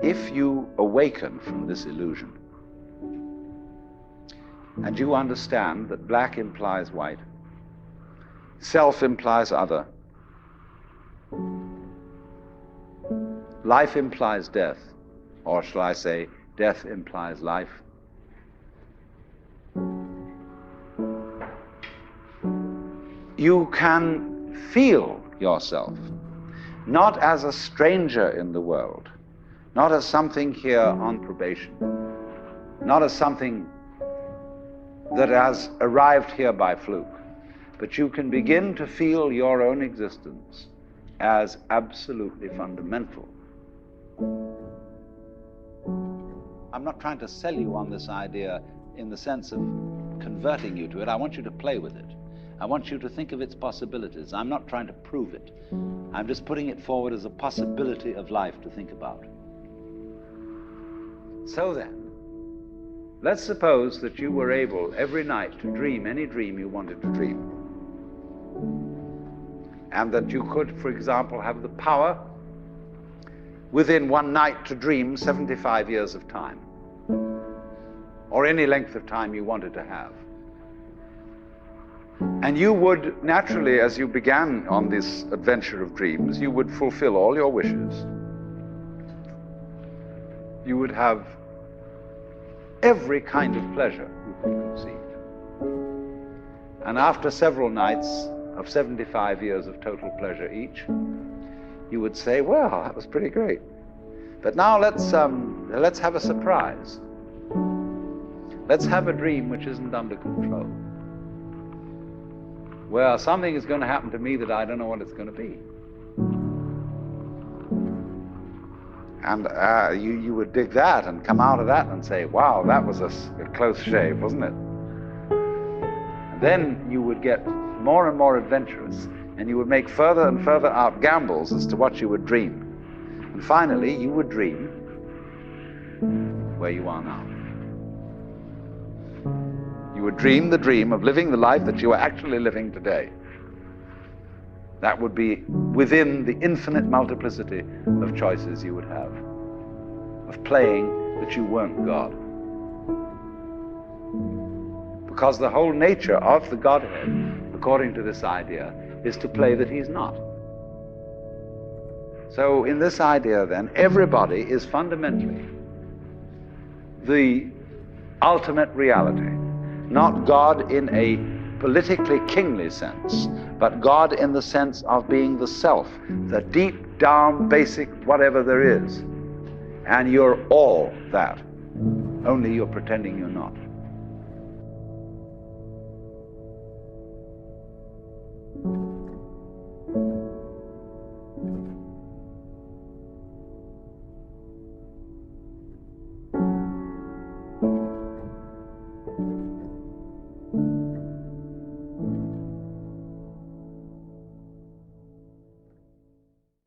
if you awaken from this illusion, and you understand that black implies white, self implies other, life implies death, or shall I say, death implies life, you can feel yourself not as a stranger in the world, not as something here on probation, not as something that has arrived here by fluke, but you can begin to feel your own existence as absolutely fundamental. I'm not trying to sell you on this idea in the sense of converting you to it. I want you to play with it. I want you to think of its possibilities. I'm not trying to prove it. I'm just putting it forward as a possibility of life to think about. So then, let's suppose that you were able every night to dream any dream you wanted to dream. And that you could, for example, have the power within one night to dream 75 years of time, or any length of time you wanted to have. And you would naturally, as you began on this adventure of dreams, you would fulfill all your wishes. You would have every kind of pleasure you could conceive. And after several nights of 75 years of total pleasure each, you would say, well, that was pretty great. But now let's have a surprise. Let's have a dream which isn't under control. Well, something is going to happen to me that I don't know what it's going to be. And you would dig that and come out of that and say, wow, that was a close shave, wasn't it? And then you would get more and more adventurous, and you would make further and further out gambles as to what you would dream. And finally, you would dream where you are now. You would dream the dream of living the life that you are actually living today. That would be within the infinite multiplicity of choices you would have, of playing that you weren't God. Because the whole nature of the Godhead, according to this idea, is to play that he's not. So in this idea then, everybody is fundamentally the ultimate reality. Not God in a politically kingly sense, but God in the sense of being the self, the deep down basic whatever there is. And you're all that, only you're pretending you're not.